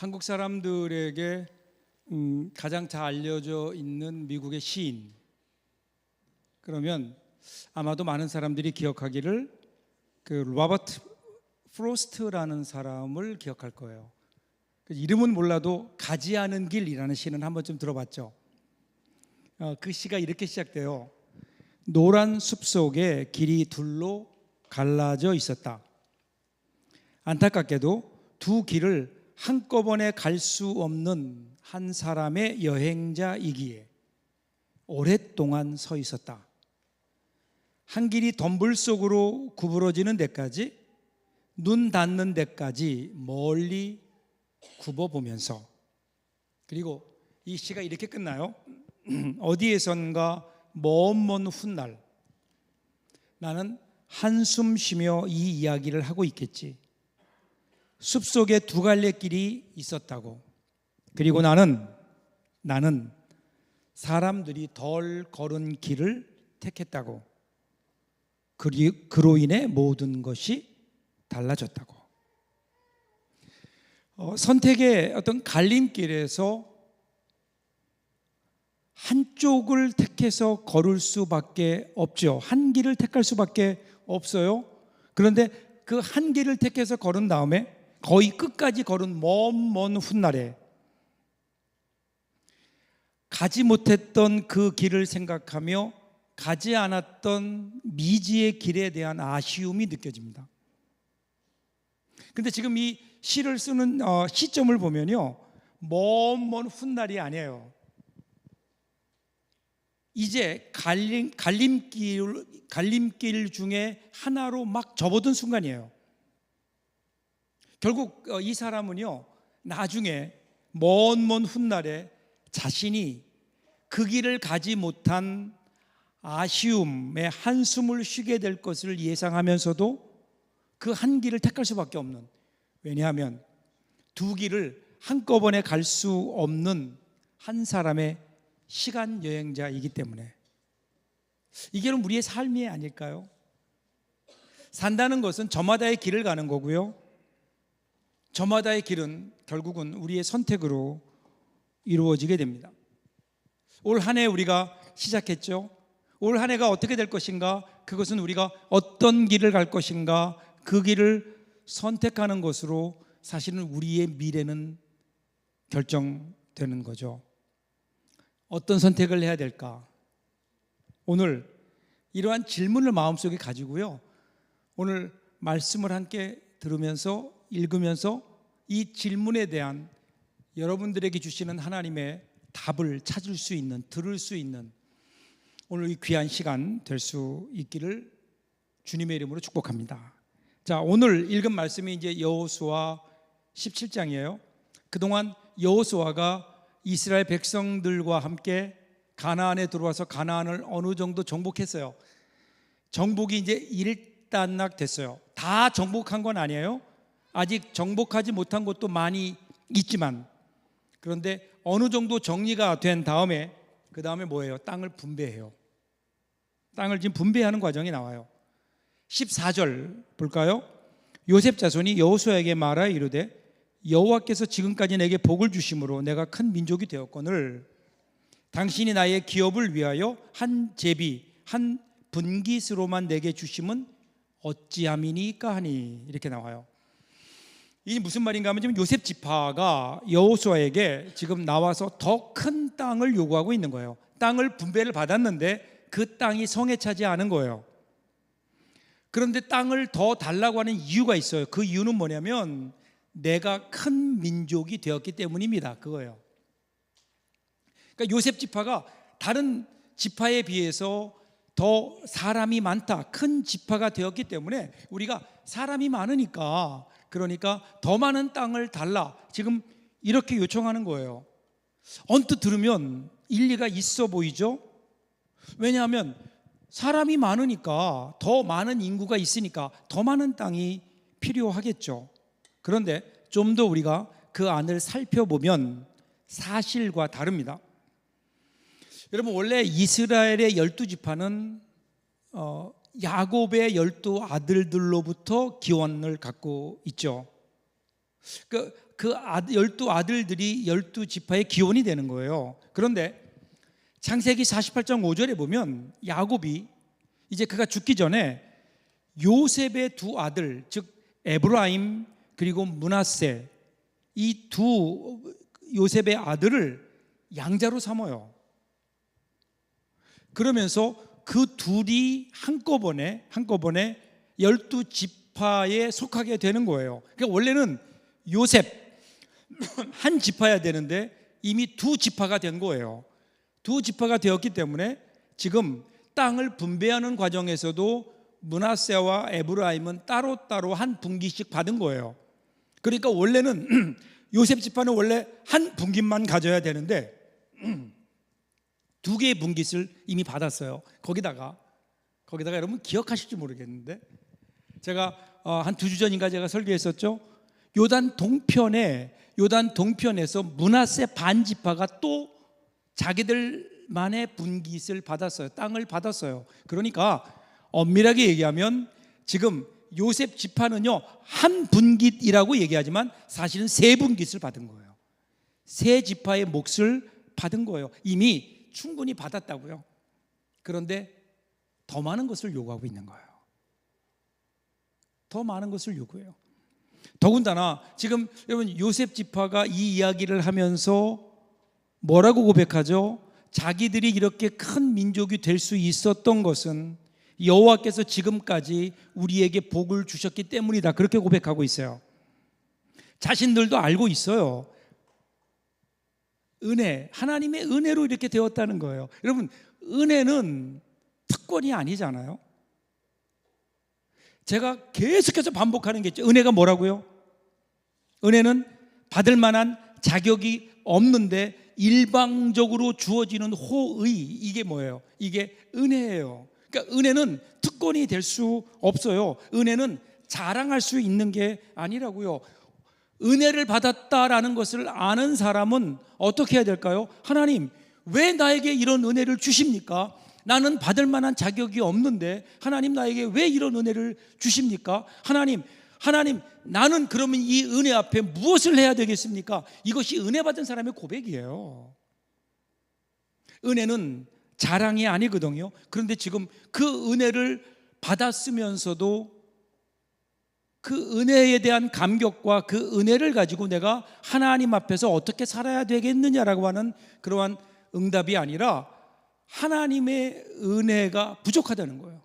한국 사람들에게 가장 잘 알려져 있는 미국의 시인, 그러면 아마도 많은 사람들이 기억하기를 그 로버트 프로스트라는 사람을 기억할 거예요. 이름은 몰라도 가지 않은 길이라는 시는 한 번쯤 들어봤죠. 그 시가 이렇게 시작돼요. 노란 숲 속에 길이 둘로 갈라져 있었다. 안타깝게도 두 길을 한꺼번에 갈 수 없는 한 사람의 여행자이기에 오랫동안 서 있었다. 한 길이 덤불 속으로 구부러지는 데까지, 눈 닿는 데까지 멀리 굽어보면서, 그리고 이 시가 이렇게 끝나요. 어디에선가 먼 훗날 나는 한숨 쉬며 이 이야기를 하고 있겠지. 숲속에 두 갈래 길이 있었다고. 그리고 나는 사람들이 덜 걸은 길을 택했다고. 그로 인해 모든 것이 달라졌다고. 선택의 어떤 갈림길에서 한쪽을 택해서 걸을 수밖에 없죠. 한 길을 택할 수밖에 없어요. 그런데 그 한 길을 택해서 걸은 다음에 거의 끝까지 걸은 먼 훗날에 가지 못했던 그 길을 생각하며 가지 않았던 미지의 길에 대한 아쉬움이 느껴집니다. 근데 지금 이 시를 쓰는 시점을 보면요, 먼 훗날이 아니에요. 이제 갈림길 중에 하나로 막 접어든 순간이에요. 결국 이 사람은요, 나중에 먼 훗날에 자신이 그 길을 가지 못한 아쉬움에 한숨을 쉬게 될 것을 예상하면서도 그 한 길을 택할 수밖에 없는, 왜냐하면 두 길을 한꺼번에 갈 수 없는 한 사람의 시간 여행자이기 때문에. 이게 우리의 삶이 아닐까요? 산다는 것은 저마다의 길을 가는 거고요, 저마다의 길은 결국은 우리의 선택으로 이루어지게 됩니다. 올 한 해 우리가 시작했죠. 올 한 해가 어떻게 될 것인가, 그것은 우리가 어떤 길을 갈 것인가, 그 길을 선택하는 것으로 사실은 우리의 미래는 결정되는 거죠. 어떤 선택을 해야 될까? 오늘 이러한 질문을 마음속에 가지고요, 오늘 말씀을 함께 들으면서 읽으면서 이 질문에 대한 여러분들에게 주시는 하나님의 답을 찾을 수 있는, 들을 수 있는 오늘 이 귀한 시간 될 수 있기를 주님의 이름으로 축복합니다. 자, 오늘 읽은 말씀이 이제 여호수아 17장이에요. 그동안 여호수아가 이스라엘 백성들과 함께 가나안에 들어와서 가나안을 어느 정도 정복했어요. 정복이 이제 일단락 됐어요. 다 정복한 건 아니에요. 아직 정복하지 못한 곳도 많이 있지만, 그런데 어느 정도 정리가 된 다음에 그 다음에 뭐예요? 땅을 분배해요. 땅을 지금 분배하는 과정이 나와요. 14절 볼까요? 요셉 자손이 여호수아에게 말하여 이르되 여호와께서 지금까지 내게 복을 주심으로 내가 큰 민족이 되었거늘 당신이 나의 기업을 위하여 한 제비 한 분깃으로만 내게 주심은 어찌함이니까 하니, 이렇게 나와요. 이게 무슨 말인가 하면 지금 요셉 지파가 여호수아에게 지금 나와서 더 큰 땅을 요구하고 있는 거예요. 땅을 분배를 받았는데 그 땅이 성에 차지 않은 거예요. 그런데 땅을 더 달라고 하는 이유가 있어요. 그 이유는 뭐냐면 내가 큰 민족이 되었기 때문입니다. 그거예요. 그러니까 요셉 지파가 다른 지파에 비해서 더 사람이 많다, 큰 지파가 되었기 때문에 우리가 사람이 많으니까, 그러니까 더 많은 땅을 달라, 지금 이렇게 요청하는 거예요. 언뜻 들으면 일리가 있어 보이죠? 왜냐하면 사람이 많으니까, 더 많은 인구가 있으니까 더 많은 땅이 필요하겠죠. 그런데 좀 더 우리가 그 안을 살펴보면 사실과 다릅니다. 여러분, 원래 이스라엘의 12지파는 야곱의 12 아들들로부터 기원을 갖고 있죠. 열두 아들들이 12지파의 기원이 되는 거예요. 그런데 창세기 48장 5절에 보면 야곱이 이제 그가 죽기 전에 요셉의 두 아들, 즉 에브라임 그리고 므낫세, 이 두 요셉의 아들을 양자로 삼아요. 그러면서 그 둘이 한꺼번에 12지파에 속하게 되는 거예요. 그러니까 원래는 요셉 한 지파야 되는데 이미 두 지파가 된 거예요. 두 지파가 되었기 때문에 지금 땅을 분배하는 과정에서도 므낫세와 에브라임은 따로따로 한 분기씩 받은 거예요. 그러니까 원래는 요셉 지파는 원래 한 분깃만 가져야 되는데 두 개의 분깃을 이미 받았어요. 거기다가 여러분 기억하실지 모르겠는데 제가 한 2주 전인가 제가 설교했었죠. 요단 동편에서 므낫세 반지파가 또 자기들만의 분깃을 받았어요. 땅을 받았어요. 그러니까 엄밀하게 얘기하면 지금 요셉 지파는요 한 분깃이라고 얘기하지만 사실은 세 분깃을 받은 거예요. 세 지파의 몫을 받은 거예요. 이미 충분히 받았다고요. 그런데 더 많은 것을 요구하고 있는 거예요. 더 많은 것을 요구해요. 더군다나 지금 여러분 요셉 지파가 이 이야기를 하면서 뭐라고 고백하죠? 자기들이 이렇게 큰 민족이 될 수 있었던 것은 여호와께서 지금까지 우리에게 복을 주셨기 때문이다. 그렇게 고백하고 있어요. 자신들도 알고 있어요. 하나님의 은혜로 이렇게 되었다는 거예요. 여러분, 은혜는 특권이 아니잖아요. 제가 계속해서 반복하는 게 있죠. 은혜가 뭐라고요? 은혜는 받을 만한 자격이 없는데 일방적으로 주어지는 호의, 이게 뭐예요? 이게 은혜예요. 그러니까 은혜는 특권이 될 수 없어요. 은혜는 자랑할 수 있는 게 아니라고요. 은혜를 받았다라는 것을 아는 사람은 어떻게 해야 될까요? 하나님, 왜 나에게 이런 은혜를 주십니까? 나는 받을 만한 자격이 없는데 하나님 나에게 왜 이런 은혜를 주십니까? 하나님, 나는 그러면 이 은혜 앞에 무엇을 해야 되겠습니까? 이것이 은혜 받은 사람의 고백이에요. 은혜는 자랑이 아니거든요. 그런데 지금 그 은혜를 받았으면서도 그 은혜에 대한 감격과 그 은혜를 가지고 내가 하나님 앞에서 어떻게 살아야 되겠느냐라고 하는 그러한 응답이 아니라 하나님의 은혜가 부족하다는 거예요.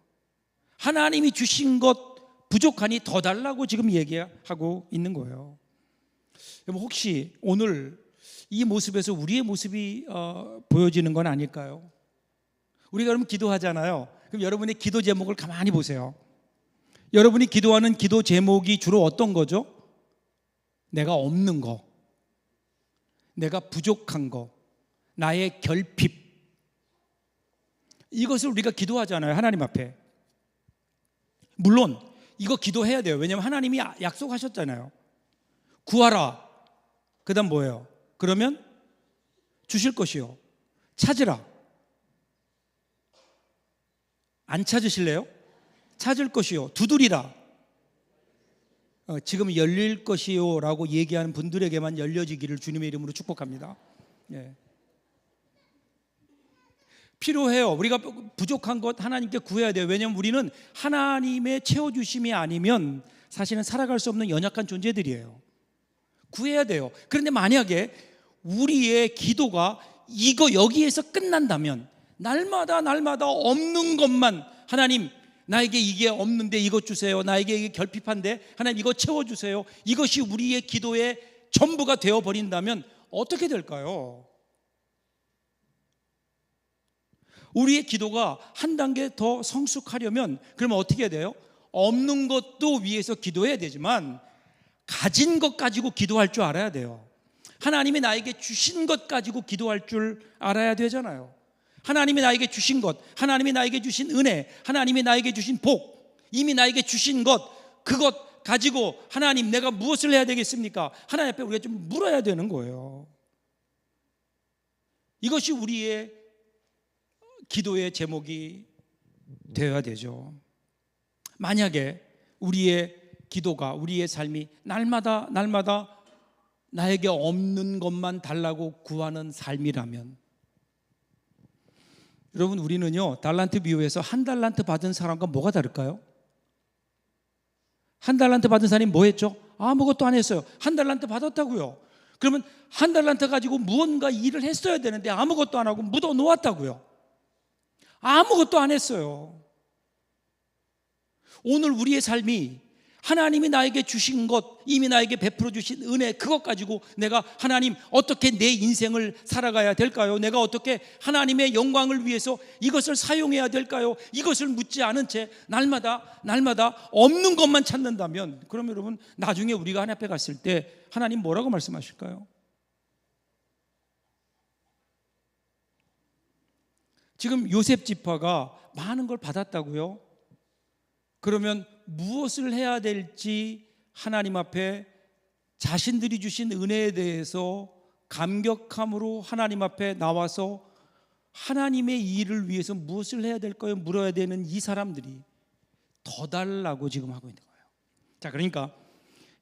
하나님이 주신 것 부족하니 더 달라고 지금 얘기하고 있는 거예요. 여러분, 혹시 오늘 이 모습에서 우리의 모습이 보여지는 건 아닐까요? 우리가 그럼 기도하잖아요. 그럼 여러분의 기도 제목을 가만히 보세요. 여러분이 기도하는 기도 제목이 주로 어떤 거죠? 내가 없는 거, 내가 부족한 거, 나의 결핍, 이것을 우리가 기도하잖아요. 하나님 앞에. 물론 이거 기도해야 돼요. 왜냐하면 하나님이 약속하셨잖아요. 구하라. 그 다음 뭐예요? 그러면 주실 것이요. 찾으라. 안 찾으실래요? 찾을 것이요. 두드리라. 지금 열릴 것이요 라고 얘기하는 분들에게만 열려지기를 주님의 이름으로 축복합니다. 예. 필요해요. 우리가 부족한 것 하나님께 구해야 돼요. 왜냐하면 우리는 하나님의 채워주심이 아니면 사실은 살아갈 수 없는 연약한 존재들이에요. 구해야 돼요. 그런데 만약에 우리의 기도가 여기에서 끝난다면 날마다 없는 것만 하나님, 나에게 이게 없는데 이것 주세요. 나에게 이게 결핍한데 하나님 이거 채워주세요. 이것이 우리의 기도의 전부가 되어버린다면 어떻게 될까요? 우리의 기도가 한 단계 더 성숙하려면 그러면 어떻게 해야 돼요? 없는 것도 위해서 기도해야 되지만 가진 것 가지고 기도할 줄 알아야 돼요. 하나님이 나에게 주신 것 가지고 기도할 줄 알아야 되잖아요. 하나님이 나에게 주신 것, 하나님이 나에게 주신 은혜, 하나님이 나에게 주신 복, 이미 나에게 주신 것, 그것 가지고 하나님 내가 무엇을 해야 되겠습니까? 하나님 앞에 우리가 좀 물어야 되는 거예요. 이것이 우리의 기도의 제목이 되어야 되죠. 만약에 우리의 기도가, 우리의 삶이 날마다 나에게 없는 것만 달라고 구하는 삶이라면, 여러분, 우리는요 달란트 비유에서 한 달란트 받은 사람과 뭐가 다를까요? 한 달란트 받은 사람이 뭐 했죠? 아무것도 안 했어요. 한 달란트 받았다고요. 그러면 한 달란트 가지고 무언가 일을 했어야 되는데 아무것도 안 하고 묻어 놓았다고요. 아무것도 안 했어요. 오늘 우리의 삶이 하나님이 나에게 주신 것, 이미 나에게 베풀어 주신 은혜, 그것 가지고 내가 하나님 어떻게 내 인생을 살아가야 될까요? 내가 어떻게 하나님의 영광을 위해서 이것을 사용해야 될까요? 이것을 묻지 않은 채 날마다 없는 것만 찾는다면, 그럼 여러분, 나중에 우리가 하나님 앞에 갔을 때 하나님 뭐라고 말씀하실까요? 지금 요셉 지파가 많은 걸 받았다고요? 그러면 무엇을 해야 될지 하나님 앞에 자신들이 주신 은혜에 대해서 감격함으로 하나님 앞에 나와서 하나님의 일을 위해서 무엇을 해야 될까요? 물어야 되는 이 사람들이 더 달라고 지금 하고 있는 거예요. 자, 그러니까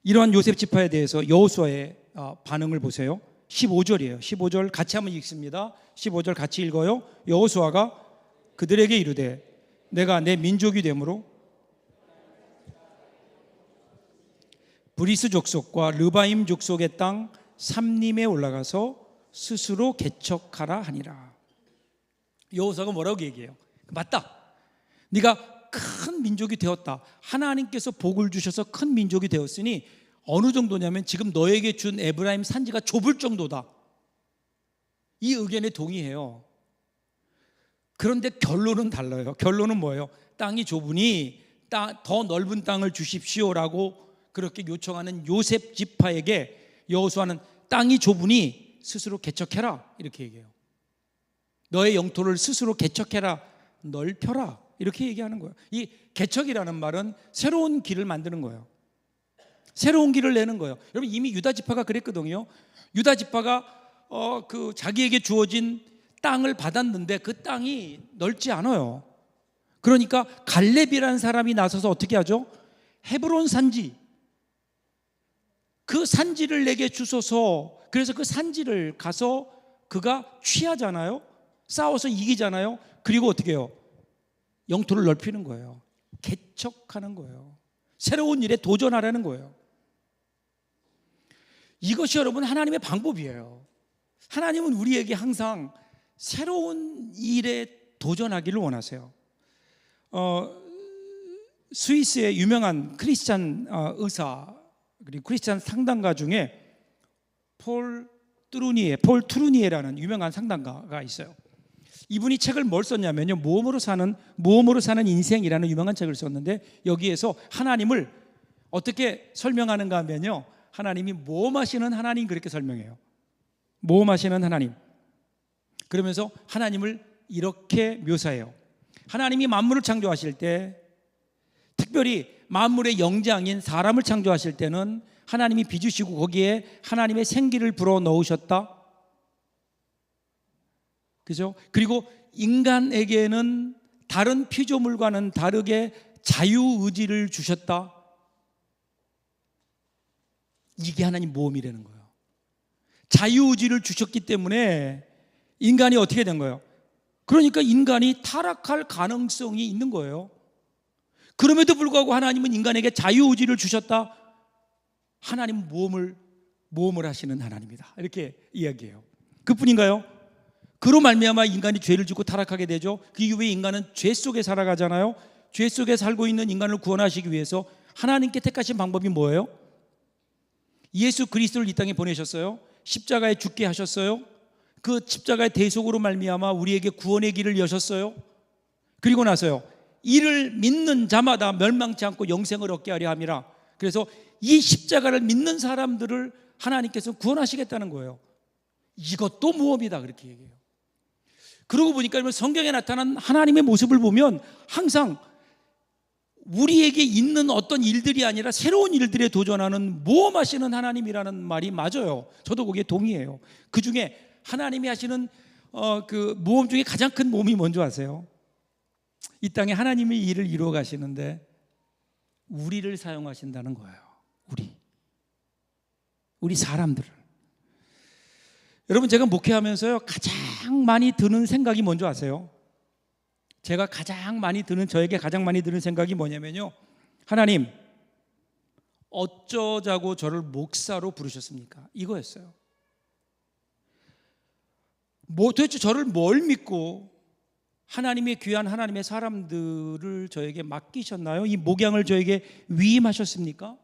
이러한 요셉 지파에 대해서 여호수아의 반응을 보세요. 15절이에요. 15절 같이 한번 읽습니다. 15절 같이 읽어요. 여호수아가 그들에게 이르되 내가 내 민족이 되므로 브리스 족속과 르바임 족속의 땅 삼림에 올라가서 스스로 개척하라 하니라. 여호수아가 뭐라고 얘기해요? 맞다, 네가 큰 민족이 되었다. 하나님께서 복을 주셔서 큰 민족이 되었으니 어느 정도냐면 지금 너에게 준 에브라임 산지가 좁을 정도다. 이 의견에 동의해요. 그런데 결론은 달라요. 결론은 뭐예요? 땅이 좁으니 더 넓은 땅을 주십시오라고 그렇게 요청하는 요셉 지파에게 여호수아는 땅이 좁으니 스스로 개척해라 이렇게 얘기해요. 너의 영토를 스스로 개척해라, 넓혀라 이렇게 얘기하는 거예요. 이 개척이라는 말은 새로운 길을 만드는 거예요. 새로운 길을 내는 거예요. 여러분, 이미 유다 지파가 그랬거든요. 유다 지파가 자기에게 주어진 땅을 받았는데 그 땅이 넓지 않아요. 그러니까 갈렙이라는 사람이 나서서 어떻게 하죠? 헤브론 산지, 그 산지를 내게 주소서. 그래서 그 산지를 가서 그가 취하잖아요. 싸워서 이기잖아요. 그리고 어떻게 해요? 영토를 넓히는 거예요. 개척하는 거예요. 새로운 일에 도전하라는 거예요. 이것이 여러분 하나님의 방법이에요. 하나님은 우리에게 항상 새로운 일에 도전하기를 원하세요. 스위스의 유명한 크리스찬 의사 그리고 크리스찬 상담가 중에 폴 투르니에라는 유명한 상담가가 있어요. 이분이 책을 뭘 썼냐면요, 모험으로 사는 인생이라는 유명한 책을 썼는데, 여기에서 하나님을 어떻게 설명하는가 하면요, 하나님이 모험하시는 하나님 그렇게 설명해요. 모험하시는 하나님. 그러면서 하나님을 이렇게 묘사해요. 하나님이 만물을 창조하실 때, 특별히 만물의 영장인 사람을 창조하실 때는 하나님이 빚으시고 거기에 하나님의 생기를 불어 넣으셨다. 그죠? 그리고 인간에게는 다른 피조물과는 다르게 자유의지를 주셨다. 이게 하나님 모험이라는 거예요. 자유의지를 주셨기 때문에 인간이 어떻게 된 거예요? 그러니까 인간이 타락할 가능성이 있는 거예요. 그럼에도 불구하고 하나님은 인간에게 자유의지를 주셨다. 하나님은 모험을 하시는 하나님이다. 이렇게 이야기해요. 그뿐인가요? 그로 말미암아 인간이 죄를 짓고 타락하게 되죠. 그 이후에 인간은 죄 속에 살아가잖아요. 죄 속에 살고 있는 인간을 구원하시기 위해서 하나님께 택하신 방법이 뭐예요? 예수 그리스도를 이 땅에 보내셨어요. 십자가에 죽게 하셨어요. 그 십자가의 대속으로 말미암아 우리에게 구원의 길을 여셨어요. 그리고 나서요, 이를 믿는 자마다 멸망치 않고 영생을 얻게 하려 함이라. 그래서 이 십자가를 믿는 사람들을 하나님께서 구원하시겠다는 거예요. 이것도 모험이다 그렇게 얘기해요. 그러고 보니까 성경에 나타난 하나님의 모습을 보면 항상 우리에게 있는 어떤 일들이 아니라 새로운 일들에 도전하는 모험하시는 하나님이라는 말이 맞아요. 저도 거기에 동의해요. 그 중에 하나님이 하시는 그 모험 중에 가장 큰 모험이 뭔지 아세요? 이 땅에 하나님이 일을 이루어 가시는데 우리를 사용하신다는 거예요. 우리 사람들을. 여러분, 제가 목회하면서요, 가장 많이 드는 생각이 뭔지 아세요? 저에게 가장 많이 드는 생각이 뭐냐면요, 하나님, 어쩌자고 저를 목사로 부르셨습니까? 이거였어요. 도대체 저를 뭘 믿고 하나님의 귀한 하나님의 사람들을 저에게 맡기셨나요? 이 목양을 저에게 위임하셨습니까?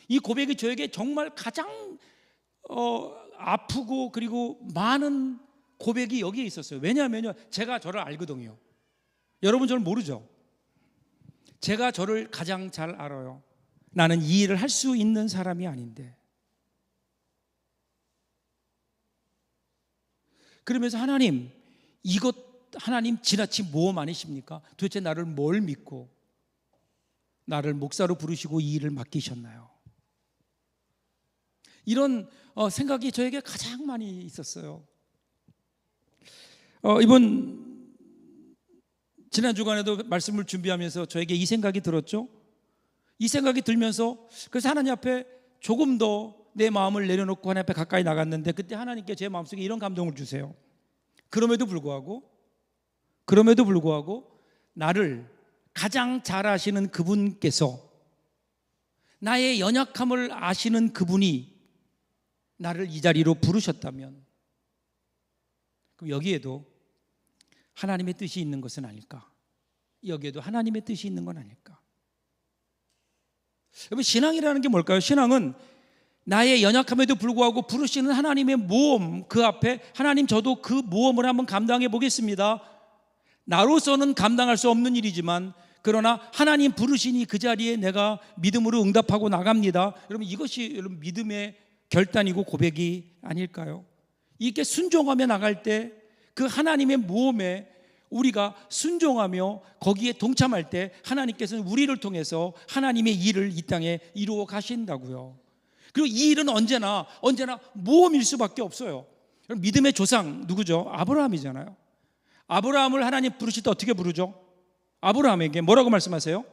이 고백이 저에게 정말 가장 아프고 그리고 많은 고백이 여기에 있었어요. 왜냐하면요, 제가 저를 알거든요. 여러분 저를 모르죠? 제가 저를 가장 잘 알아요. 나는 이 일을 할 수 있는 사람이 아닌데. 그러면서 하나님, 이것 하나님 지나친 모험 아니십니까? 도대체 나를 뭘 믿고 나를 목사로 부르시고 이 일을 맡기셨나요? 이런 생각이 저에게 가장 많이 있었어요. 이번 지난 주간에도 말씀을 준비하면서 저에게 이 생각이 들었죠. 이 생각이 들면서 그래서 하나님 앞에 조금 더 내 마음을 내려놓고 하나님 앞에 가까이 나갔는데, 그때 하나님께 제 마음속에 이런 감동을 주세요. 그럼에도 불구하고 나를 가장 잘 아시는 그분께서, 나의 연약함을 아시는 그분이 나를 이 자리로 부르셨다면, 그럼 여기에도 하나님의 뜻이 있는 것은 아닐까? 여기에도 하나님의 뜻이 있는 건 아닐까? 여러분, 신앙이라는 게 뭘까요? 신앙은 나의 연약함에도 불구하고 부르시는 하나님의 모험, 그 앞에 하나님, 저도 그 모험을 한번 감당해 보겠습니다. 나로서는 감당할 수 없는 일이지만 그러나 하나님 부르시니 그 자리에 내가 믿음으로 응답하고 나갑니다. 여러분, 이것이 여러분 믿음의 결단이고 고백이 아닐까요? 이렇게 순종하며 나갈 때 그 하나님의 모험에 우리가 순종하며 거기에 동참할 때 하나님께서는 우리를 통해서 하나님의 일을 이 땅에 이루어 가신다고요. 그리고 이 일은 언제나 모험일 수밖에 없어요. 믿음의 조상 누구죠? 아브라함이잖아요. 아브라함을 하나님 부르실 때 어떻게 부르죠? 아브라함에게 뭐라고 말씀하세요?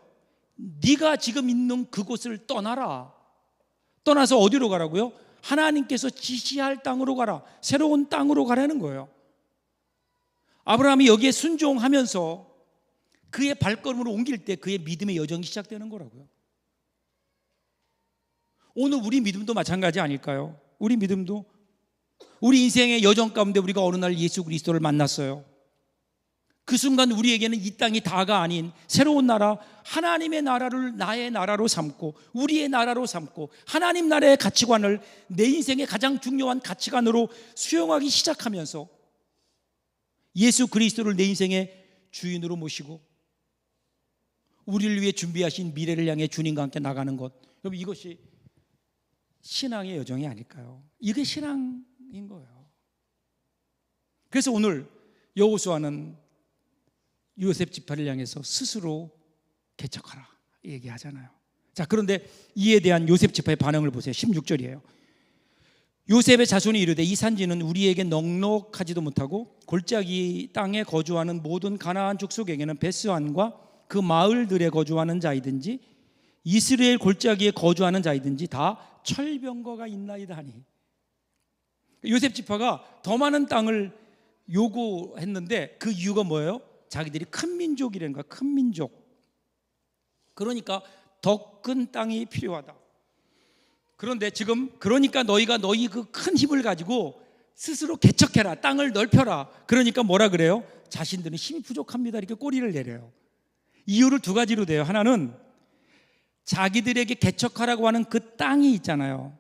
네가 지금 있는 그곳을 떠나라. 떠나서 어디로 가라고요? 하나님께서 지시할 땅으로 가라. 새로운 땅으로 가라는 거예요. 아브라함이 여기에 순종하면서 그의 발걸음을 옮길 때 그의 믿음의 여정이 시작되는 거라고요. 오늘 우리 믿음도 마찬가지 아닐까요? 우리 믿음도 우리 인생의 여정 가운데 우리가 어느 날 예수 그리스도를 만났어요. 그 순간 우리에게는 이 땅이 다가 아닌 새로운 나라, 하나님의 나라를 나의 나라로 삼고 우리의 나라로 삼고 하나님 나라의 가치관을 내 인생의 가장 중요한 가치관으로 수용하기 시작하면서 예수 그리스도를 내 인생의 주인으로 모시고 우리를 위해 준비하신 미래를 향해 주님과 함께 나가는 것, 여러분, 이것이 신앙의 여정이 아닐까요? 이게 신앙인 거예요. 그래서 오늘 여호수아는 요셉 지파를 향해서 스스로 개척하라 얘기하잖아요. 자, 그런데 이에 대한 요셉 지파의 반응을 보세요. 16절이에요. 요셉의 자손이 이르되 이 산지는 우리에게 넉넉하지도 못하고 골짜기 땅에 거주하는 모든 가나안 족속에게는 베스안과 그 마을들에 거주하는 자이든지 이스라엘 골짜기에 거주하는 자이든지 다 철병거가 있나이다 하니, 요셉 지파가 더 많은 땅을 요구했는데 그 이유가 뭐예요? 자기들이 큰 민족이라는 거야. 큰 민족. 그러니까 더 큰 땅이 필요하다. 그런데 지금 그러니까 너희가 너희 그 큰 힘을 가지고 스스로 개척해라, 땅을 넓혀라. 그러니까 뭐라 그래요? 자신들은 힘이 부족합니다. 이렇게 꼬리를 내려요. 이유를 두 가지로 돼요. 하나는 자기들에게 개척하라고 하는 그 땅이 있잖아요.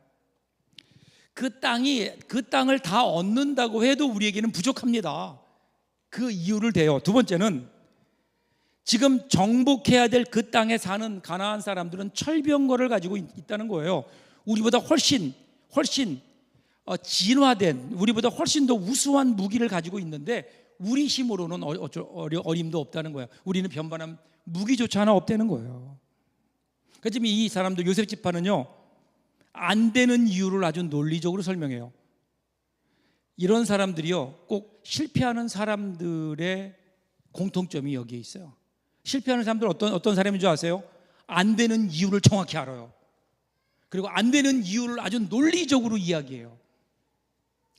그 땅을 다 얻는다고 해도 우리에게는 부족합니다. 그 이유를 대요. 두 번째는 지금 정복해야 될 그 땅에 사는 가나안 사람들은 철병거를 가지고 있다는 거예요. 우리보다 훨씬 진화된, 우리보다 훨씬 더 우수한 무기를 가지고 있는데 우리 힘으로는 어림도 없다는 거예요. 우리는 변반한 무기조차 하나 없다는 거예요. 그러니까 지금 이 사람들 요셉 지파는요, 안 되는 이유를 아주 논리적으로 설명해요. 이런 사람들이요, 꼭 실패하는 사람들의 공통점이 여기에 있어요. 실패하는 사람들은 어떤 사람인 줄 아세요? 안 되는 이유를 정확히 알아요. 그리고 안 되는 이유를 아주 논리적으로 이야기해요.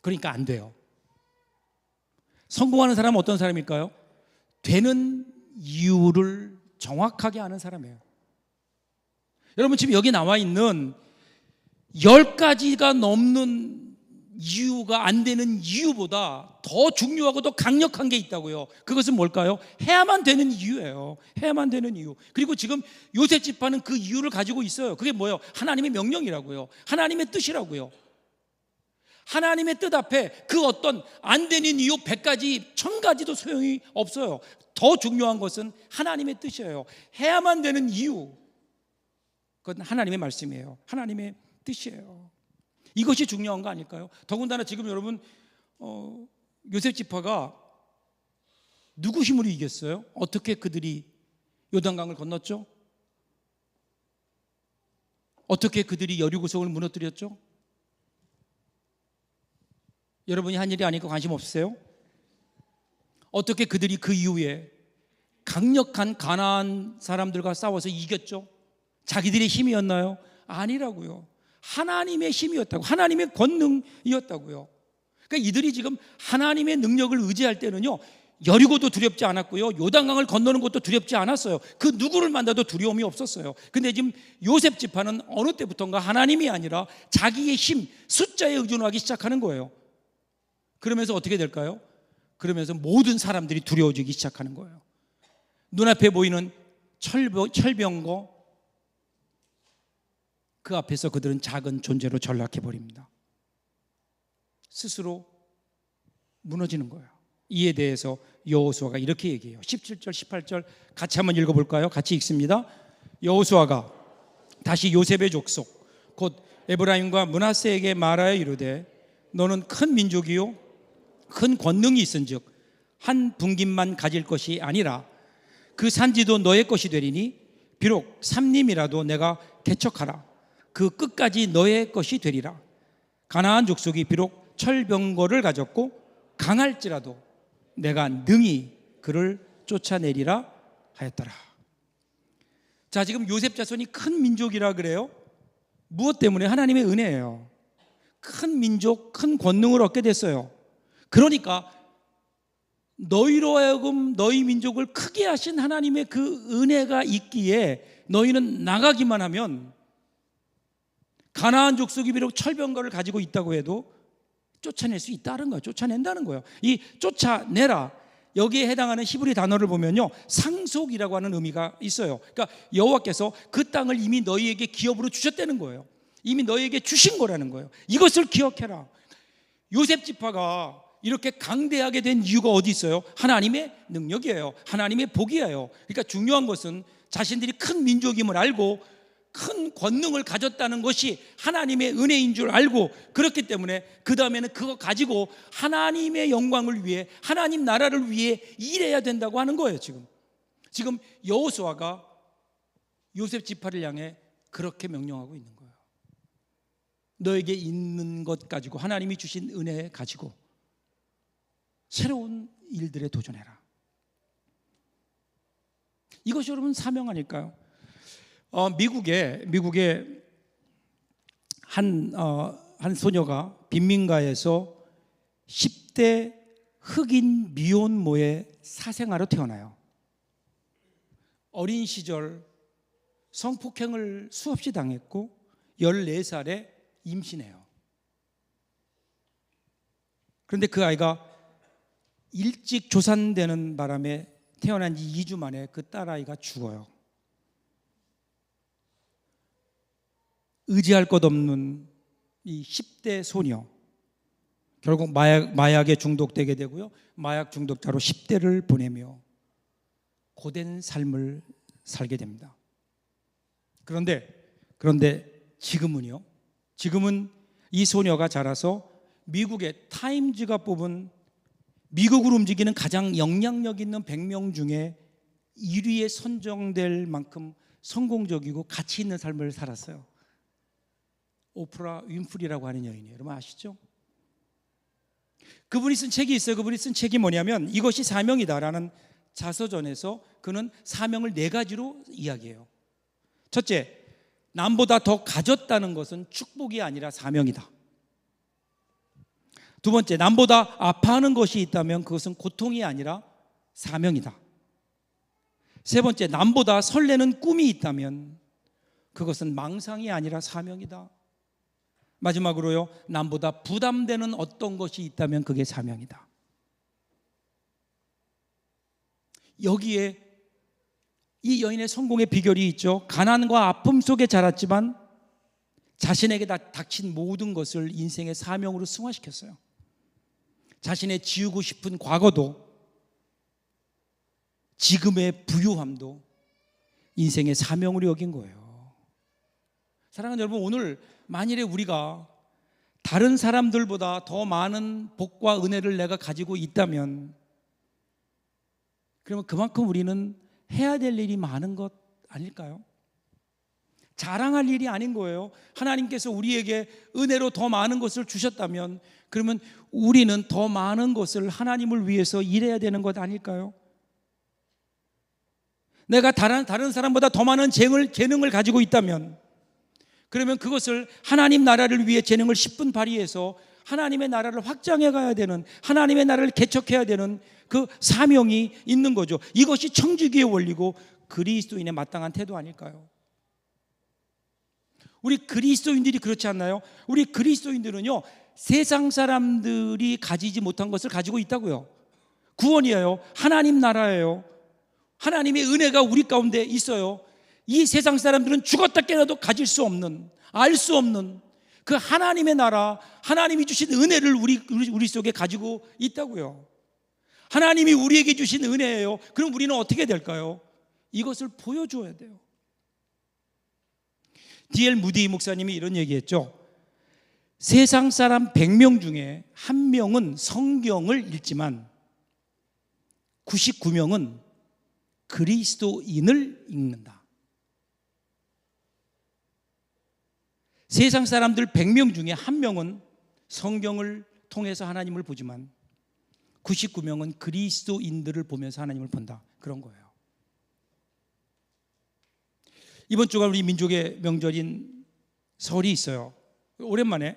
그러니까 안 돼요. 성공하는 사람은 어떤 사람일까요? 되는 이유를 정확하게 아는 사람이에요. 여러분, 지금 여기 나와 있는 10가지가 넘는 이유가 안 되는 이유보다 더 중요하고 더 강력한 게 있다고요. 그것은 뭘까요? 해야만 되는 이유예요. 해야만 되는 이유. 그리고 지금 요셉 지파는 그 이유를 가지고 있어요. 그게 뭐예요? 하나님의 명령이라고요. 하나님의 뜻이라고요. 하나님의 뜻 앞에 그 어떤 안 되는 이유 100가지, 1000가지도 소용이 없어요. 더 중요한 것은 하나님의 뜻이에요. 해야만 되는 이유, 그건 하나님의 말씀이에요. 하나님의 뜻이에요. 이것이 중요한 거 아닐까요? 더군다나 지금 여러분, 요셉 지파가 누구 힘으로 이겼어요? 어떻게 그들이 요단강을 건넜죠? 어떻게 그들이 여리고성을 무너뜨렸죠? 여러분이 한 일이 아니까 관심 없으세요? 어떻게 그들이 그 이후에 강력한 가나안 사람들과 싸워서 이겼죠? 자기들의 힘이었나요? 아니라고요. 하나님의 힘이었다고, 하나님의 권능이었다고요. 그러니까 이들이 지금 하나님의 능력을 의지할 때는요, 여리고도 두렵지 않았고요, 요단강을 건너는 것도 두렵지 않았어요. 그 누구를 만나도 두려움이 없었어요. 근데 지금 요셉 지파는 어느 때부터인가 하나님이 아니라 자기의 힘, 숫자에 의존하기 시작하는 거예요. 그러면서 어떻게 될까요? 그러면서 모든 사람들이 두려워지기 시작하는 거예요. 눈앞에 보이는 철병거, 그 앞에서 그들은 작은 존재로 전락해버립니다. 스스로 무너지는 거예요. 이에 대해서 여호수아가 이렇게 얘기해요. 17절 18절 같이 한번 읽어볼까요? 같이 읽습니다. 여호수아가 다시 요셉의 족속 곧 에브라임과 므낫세에게 말하여 이르되 너는 큰 민족이요 큰 권능이 있은즉 한 분깃만 가질 것이 아니라 그 산지도 너의 것이 되리니 비록 삼림이라도 내가 개척하라. 그 끝까지 너의 것이 되리라. 가나안 족속이 비록 철병거를 가졌고 강할지라도 내가 능히 그를 쫓아내리라 하였더라. 자, 지금 요셉 자손이 큰 민족이라 그래요. 무엇 때문에? 하나님의 은혜예요. 큰 민족, 큰 권능을 얻게 됐어요. 그러니까 너희로 하여금 너희 민족을 크게 하신 하나님의 그 은혜가 있기에 너희는 나가기만 하면 가나안 족속이 비록 철병거를 가지고 있다고 해도 쫓아낼 수 있다는 거예요. 쫓아낸다는 거예요. 이 쫓아내라, 여기에 해당하는 히브리 단어를 보면요, 상속이라고 하는 의미가 있어요. 그러니까 여호와께서 그 땅을 이미 너희에게 기업으로 주셨다는 거예요. 이미 너희에게 주신 거라는 거예요. 이것을 기억해라. 요셉 지파가 이렇게 강대하게 된 이유가 어디 있어요? 하나님의 능력이에요. 하나님의 복이에요. 그러니까 중요한 것은 자신들이 큰 민족임을 알고 큰 권능을 가졌다는 것이 하나님의 은혜인 줄 알고, 그렇기 때문에 그 다음에는 그거 가지고 하나님의 영광을 위해, 하나님 나라를 위해 일해야 된다고 하는 거예요. 지금 여호수아가 요셉 지파를 향해 그렇게 명령하고 있는 거예요. 너에게 있는 것 가지고, 하나님이 주신 은혜 가지고 새로운 일들에 도전해라. 이것이 여러분 사명 아닐까요? 미국에 한 소녀가 빈민가에서 10대 흑인 미혼모의 사생아로 태어나요. 어린 시절 성폭행을 수없이 당했고 14살에 임신해요. 그런데 그 아이가 일찍 조산되는 바람에 태어난 지 2주 만에 그 딸아이가 죽어요. 의지할 것 없는 이 10대 소녀, 결국 마약에 중독되게 되고요, 마약 중독자로 10대를 보내며 고된 삶을 살게 됩니다. 그런데 지금은 이 소녀가 자라서 미국의 타임즈가 뽑은 미국을 움직이는 가장 영향력 있는 100명 중에 1위에 선정될 만큼 성공적이고 가치 있는 삶을 살았어요. 오프라 윈프리라고 하는 여인이에요. 여러분 아시죠? 그분이 쓴 책이 있어요. 그분이 쓴 책이 뭐냐면 이것이 사명이다라는 자서전에서 그는 사명을 4가지로 이야기해요. 첫째, 남보다 더 가졌다는 것은 축복이 아니라 사명이다. 두 번째, 남보다 아파하는 것이 있다면 그것은 고통이 아니라 사명이다. 세 번째, 남보다 설레는 꿈이 있다면 그것은 망상이 아니라 사명이다. 마지막으로요, 남보다 부담되는 어떤 것이 있다면 그게 사명이다. 여기에 이 여인의 성공의 비결이 있죠. 가난과 아픔 속에 자랐지만 자신에게 닥친 모든 것을 인생의 사명으로 승화시켰어요. 자신의 지우고 싶은 과거도 지금의 부유함도 인생의 사명으로 여긴 거예요. 사랑하는 여러분, 오늘 만일에 우리가 다른 사람들보다 더 많은 복과 은혜를 내가 가지고 있다면 그러면 그만큼 우리는 해야 될 일이 많은 것 아닐까요? 자랑할 일이 아닌 거예요. 하나님께서 우리에게 은혜로 더 많은 것을 주셨다면 그러면 우리는 더 많은 것을 하나님을 위해서 일해야 되는 것 아닐까요? 내가 다른 사람보다 더 많은 재능을 가지고 있다면 그러면 그것을 하나님 나라를 위해 재능을 10분 발휘해서 하나님의 나라를 확장해 가야 되는, 하나님의 나라를 개척해야 되는 그 사명이 있는 거죠. 이것이 청지기의 원리고 그리스도인의 마땅한 태도 아닐까요? 우리 그리스도인들이 그렇지 않나요? 우리 그리스도인들은요, 세상 사람들이 가지지 못한 것을 가지고 있다고요. 구원이에요. 하나님 나라예요. 하나님의 은혜가 우리 가운데 있어요. 이 세상 사람들은 죽었다 깨어나도 가질 수 없는, 알 수 없는 그 하나님의 나라, 하나님이 주신 은혜를 우리 속에 가지고 있다고요. 하나님이 우리에게 주신 은혜예요. 그럼 우리는 어떻게 될까요? 이것을 보여줘야 돼요. D.L. 무디 목사님이 이런 얘기했죠. 세상 사람 100명 중에 1명은 성경을 읽지만 99명은 그리스도인을 읽는다. 세상 사람들 100명 중에 1명은 성경을 통해서 하나님을 보지만 99명은 그리스도인들을 보면서 하나님을 본다. 그런 거예요. 이번 주가 우리 민족의 명절인 설이 있어요. 오랜만에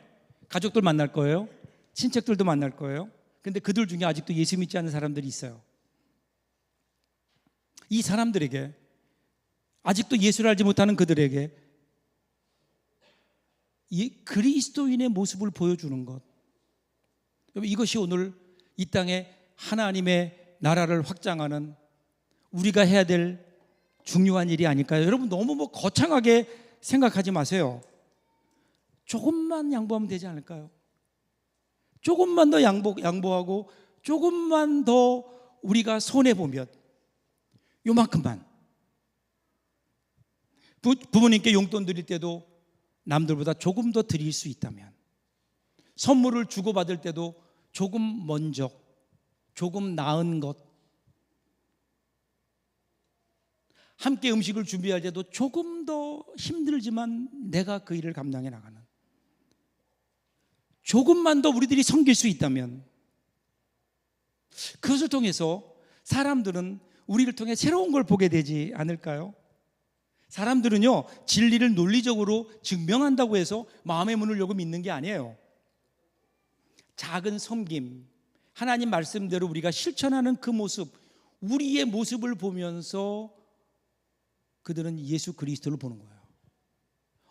가족들 만날 거예요. 친척들도 만날 거예요. 그런데 그들 중에 아직도 예수 믿지 않는 사람들이 있어요. 이 사람들에게, 아직도 예수를 알지 못하는 그들에게 이 그리스도인의 모습을 보여주는 것, 이것이 오늘 이 땅에 하나님의 나라를 확장하는 우리가 해야 될 중요한 일이 아닐까요? 여러분, 너무 거창하게 생각하지 마세요. 조금만 양보하면 되지 않을까요? 조금만 더 양보하고 조금만 더 우리가 손해보면, 요만큼만. 부모님께 용돈 드릴 때도 남들보다 조금 더 드릴 수 있다면, 선물을 주고받을 때도 조금 먼저, 조금 나은 것, 함께 음식을 준비할 때도 조금 더 힘들지만 내가 그 일을 감당해 나가는, 조금만 더 우리들이 섬길 수 있다면 그것을 통해서 사람들은 우리를 통해 새로운 걸 보게 되지 않을까요? 사람들은요, 진리를 논리적으로 증명한다고 해서 마음의 문을 열고 믿는 게 아니에요. 작은 섬김, 하나님 말씀대로 우리가 실천하는 그 모습, 우리의 모습을 보면서 그들은 예수 그리스도를 보는 거예요.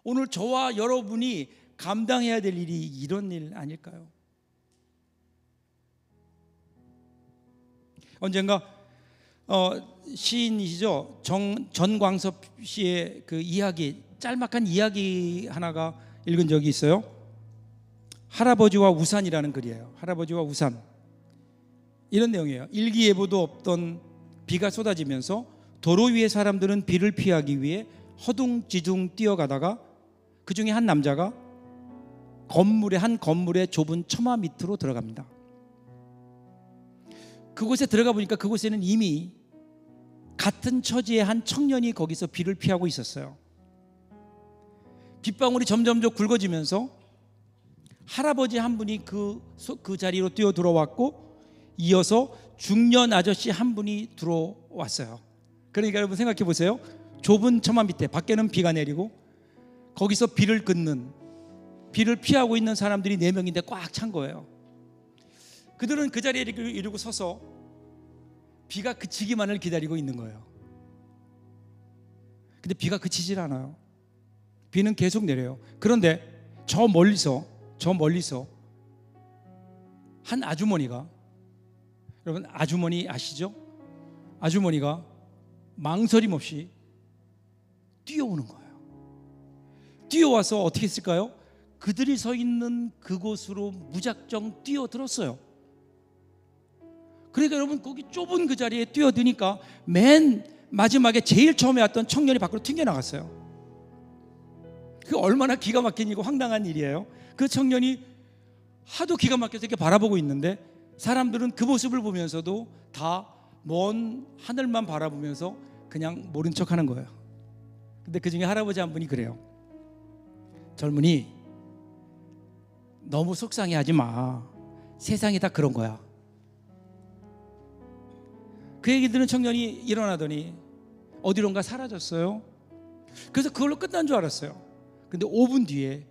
오늘 저와 여러분이 감당해야 될 일이 이런 일 아닐까요? 언젠가 시인이시죠, 전광섭 씨의 그 이야기, 짤막한 이야기 하나가 읽은 적이 있어요. 할아버지와 우산이라는 글이에요. 할아버지와 우산. 이런 내용이에요. 일기예보도 없던 비가 쏟아지면서 도로 위의 사람들은 비를 피하기 위해 허둥지둥 뛰어가다가 그 중에 한 남자가 한 건물의 좁은 처마 밑으로 들어갑니다. 그곳에 들어가 보니까 그곳에는 이미 같은 처지의 한 청년이 거기서 비를 피하고 있었어요. 빗방울이 점점 굵어지면서 할아버지 한 분이 그 자리로 뛰어 들어왔고, 이어서 중년 아저씨 한 분이 들어왔어요. 그러니까 여러분 생각해 보세요. 좁은 처마 밑에, 밖에는 비가 내리고 거기서 비를 피하고 있는 사람들이 4명인데 꽉 찬 거예요. 그들은 그 자리에 이르고 서서 비가 그치기만을 기다리고 있는 거예요. 근데 비가 그치질 않아요. 비는 계속 내려요. 그런데 저 멀리서 한 아주머니가, 여러분 아주머니 아시죠? 아주머니가 망설임 없이 뛰어오는 거예요. 뛰어와서 어떻게 했을까요? 그들이 서 있는 그곳으로 무작정 뛰어들었어요. 그러니까 여러분 거기 좁은 그 자리에 뛰어드니까 맨 마지막에 제일 처음에 왔던 청년이 밖으로 튕겨나갔어요. 그 얼마나 기가 막힌 일이고 황당한 일이에요. 그 청년이 하도 기가 막혀서 이렇게 바라보고 있는데 사람들은 그 모습을 보면서도 다 먼 하늘만 바라보면서 그냥 모른 척 하는 거예요. 근데 그 중에 할아버지 한 분이 그래요. 젊은이, 너무 속상해하지 마. 세상이 다 그런 거야. 그 얘기 들은 청년이 일어나더니 어디론가 사라졌어요. 그래서 그걸로 끝난 줄 알았어요. 근데 5분 뒤에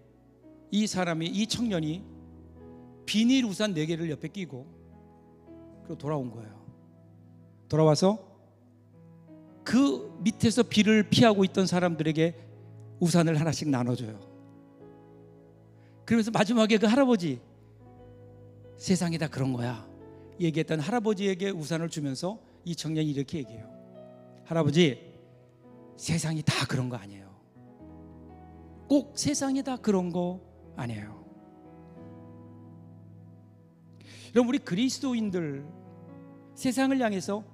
이 청년이 비닐 우산 4개를 옆에 끼고 그리고 돌아온 거예요. 돌아와서 그 밑에서 비를 피하고 있던 사람들에게 우산을 하나씩 나눠줘요. 그러면서 마지막에 그 할아버지, 세상이 다 그런 거야 얘기했던 할아버지에게 우산을 주면서 이 청년이 이렇게 얘기해요. 할아버지, 세상이 다 그런 거 아니에요. 꼭 세상이 다 그런 거 아니에요. 여러분, 우리 그리스도인들 세상을 향해서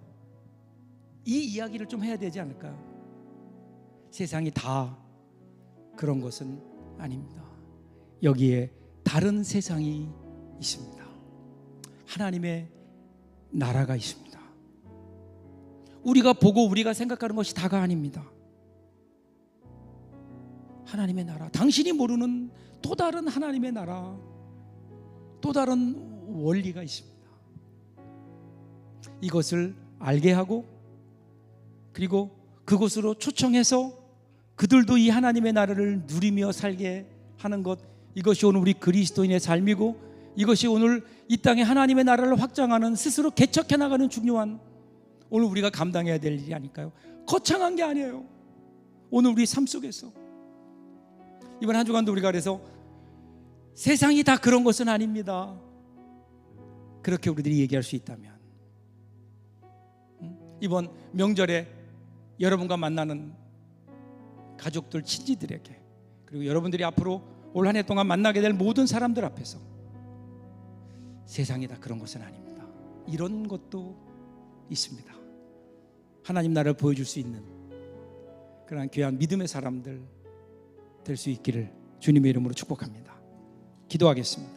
이 이야기를 좀 해야 되지 않을까요? 세상이 다 그런 것은 아닙니다. 여기에 다른 세상이 있습니다. 하나님의 나라가 있습니다. 우리가 보고 우리가 생각하는 것이 다가 아닙니다. 하나님의 나라, 당신이 모르는 또 다른 하나님의 나라, 또 다른 원리가 있습니다. 이것을 알게 하고 그리고 그곳으로 초청해서 그들도 이 하나님의 나라를 누리며 살게 하는 것, 이것이 오늘 우리 그리스도인의 삶이고 이것이 오늘 이 땅에 하나님의 나라를 확장하는, 스스로 개척해 나가는 중요한 오늘 우리가 감당해야 될 일이 아닐까요? 거창한 게 아니에요. 오늘 우리 삶 속에서 이번 한 주간도 우리가 그래서 세상이 다 그런 것은 아닙니다. 그렇게 우리들이 얘기할 수 있다면 이번 명절에 여러분과 만나는 가족들, 친지들에게, 그리고 여러분들이 앞으로 올 한 해 동안 만나게 될 모든 사람들 앞에서 세상이 다 그런 것은 아닙니다. 이런 것도 있습니다. 하나님 나라를 보여줄 수 있는 그러한 귀한 믿음의 사람들 될 수 있기를 주님의 이름으로 축복합니다. 기도하겠습니다.